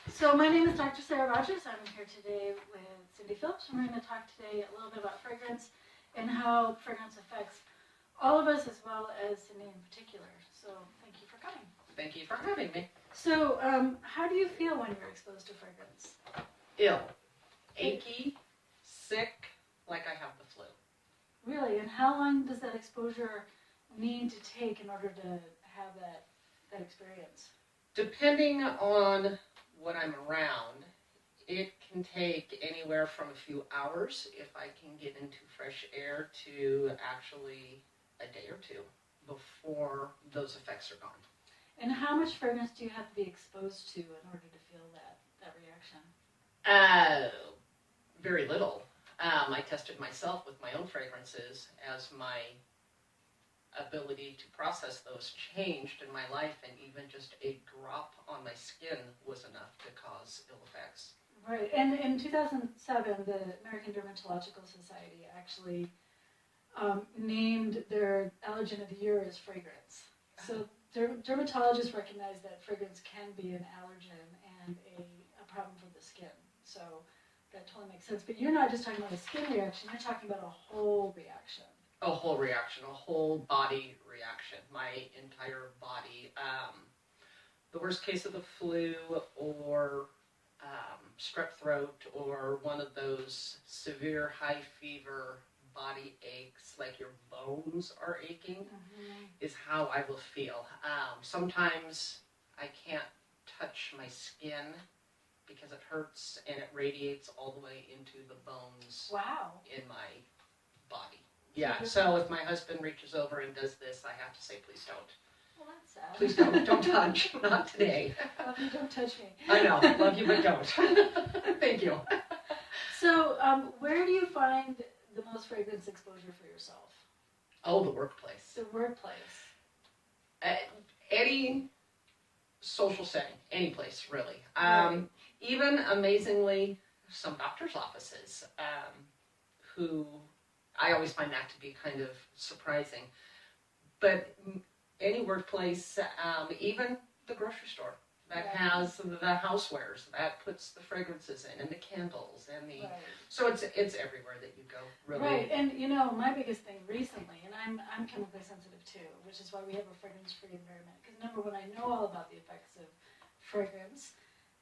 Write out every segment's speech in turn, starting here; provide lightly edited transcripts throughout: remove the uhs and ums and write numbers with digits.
So my name is Dr. Sarah Rogers. I'm here today with Cindy Phillips, and we're going to talk today a little bit about fragrance and how fragrance affects all of us as well as Cindy in particular. So thank you for coming. Thank you for having me. So how do you feel when you're exposed to fragrance? Ill, achy, sick, like I have the flu. Really? And how long does that exposure need to take in order to have that experience? Depending on what I'm around, it can take anywhere from a few hours if I can get into fresh air to actually a day or two before those effects are gone. And how much fragrance do you have to be exposed to in order to feel that reaction? Very little. I tested myself with my own fragrances as my ability to process those changed in my life, and even just a drop on my skin was enough to cause ill effects. Right, and in 2007, the American Dermatological Society actually named their allergen of the year as fragrance. So dermatologists recognize that fragrance can be an allergen and a problem for the skin. So that totally makes sense. But you're not just talking about a skin reaction, you're talking about a whole reaction. A whole reaction, a whole body reaction, my entire body. The worst case of the flu or strep throat or one of those severe high fever body aches, like your bones are aching, is how I will feel. Sometimes I can't touch my skin because it hurts and it radiates all the way into the bones. Wow. In my body. Yeah, so if my husband reaches over and does this, I have to say, please don't. Well, that's sad. Please don't touch. Not today. Love you, don't touch me. I know, love you, but don't. Thank you. So where do you find the most fragrance exposure for yourself? Oh, the workplace. The workplace. Any social setting, any place, really. Right. Even, amazingly, some doctor's offices who... I always find that to be kind of surprising. But any workplace, even the grocery store that has the housewares, that puts the fragrances in and the candles and the... Right. So it's everywhere that you go, really. Right, and my biggest thing recently, and I'm chemically sensitive too, which is why we have a fragrance-free environment. Because number one, I know all about the effects of fragrance,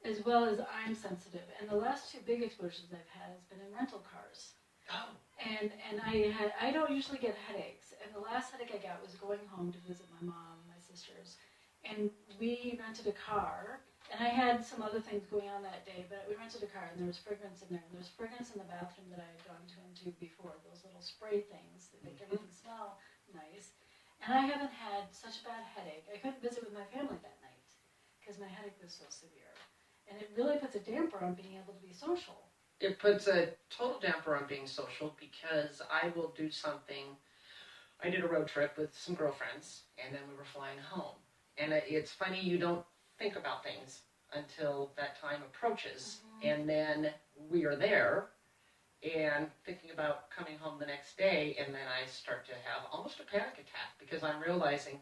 as well as I'm sensitive. And the last two big exposures I've had has been in rental cars. Oh. And I don't usually get headaches, and the last headache I got was going home to visit my mom and my sisters, and we rented a car, and I had some other things going on that day, but we rented a car, and there was fragrance in there, and there was fragrance in the bathroom that I had gone into before, those little spray things that make everything smell nice, and I haven't had such a bad headache. I couldn't visit with my family that night, because my headache was so severe, and it really puts a damper on being able to be social. It puts a total damper on being social because I will do something. I did a road trip with some girlfriends, and then we were flying home. And it's funny, you don't think about things until that time approaches. And then we are there and thinking about coming home the next day, and then I start to have almost a panic attack because I'm realizing,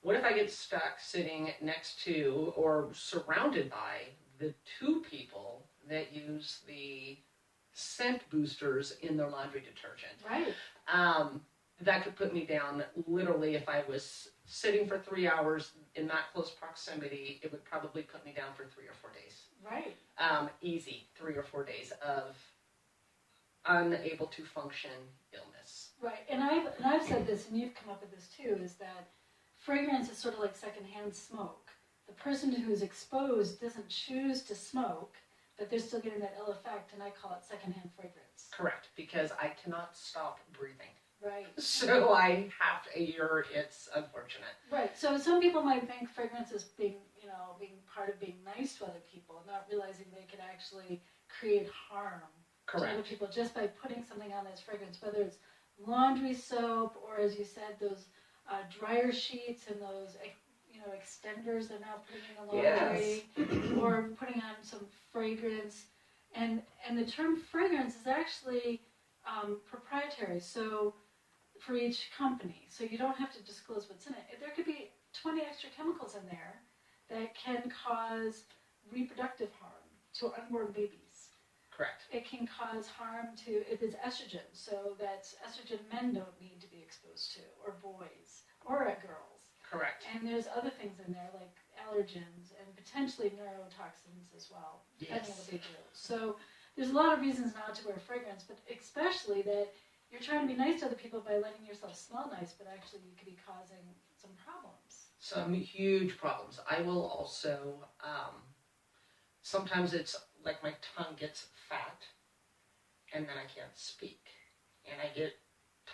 what if I get stuck sitting next to or surrounded by the two people that use the scent boosters in their laundry detergent? Right. That could put me down literally. If I was sitting for 3 hours in that close proximity, it would probably put me down for 3 or 4 days. Right. Easy 3 or 4 days of unable to function illness. Right, and I've said this, and you've come up with this too, is that fragrance is sort of like secondhand smoke. The person who's exposed doesn't choose to smoke, but they're still getting that ill effect, and I call it secondhand fragrance. Correct, because I cannot stop breathing. Right. So I have to, it's unfortunate. Right, so some people might think fragrance is being part of being nice to other people, not realizing they could actually create harm to other people just by putting something on as fragrance, whether it's laundry soap, or as you said, those dryer sheets and those extenders they're now putting in the laundry, or putting on some fragrance. And the term fragrance is actually proprietary, so for each company. So you don't have to disclose what's in it. There could be 20 extra chemicals in there that can cause reproductive harm to unborn babies. Correct. It can cause harm to, if it's estrogen, so that's estrogen men don't need to be exposed to, or boys, or girls. Correct. And there's other things in there like allergens and potentially neurotoxins as well, depending on what they do. So there's a lot of reasons not to wear fragrance, but especially that you're trying to be nice to other people by letting yourself smell nice, but actually you could be causing some problems. Some huge problems. I will also, sometimes it's like my tongue gets fat and then I can't speak. And I get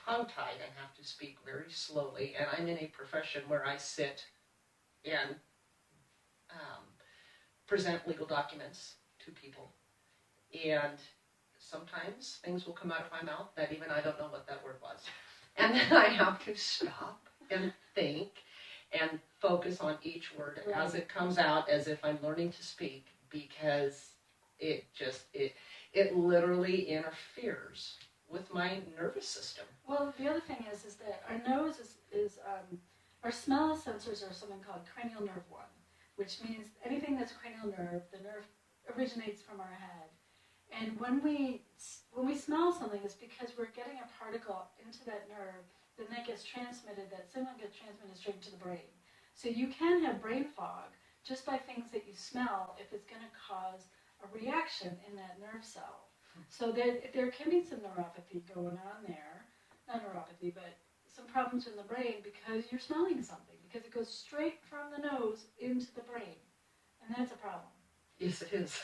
tongue-tied and have to speak very slowly. And I'm in a profession where I sit and present legal documents to people. And sometimes things will come out of my mouth that even I don't know what that word was. And then I have to stop and think and focus on each word as it comes out, as if I'm learning to speak, because it literally interferes with my nervous system. Well, the other thing is that our nose is our smell sensors are something called cranial nerve 1, which means anything that's cranial nerve, the nerve originates from our head. And when we smell something, it's because we're getting a particle into that nerve, then that signal gets transmitted straight to the brain. So you can have brain fog just by things that you smell if it's going to cause a reaction in that nerve cell. So there can be some neuropathy going on there. Not neuropathy, but some problems in the brain because you're smelling something, because it goes straight from the nose into the brain. And that's a problem. Yes, it is.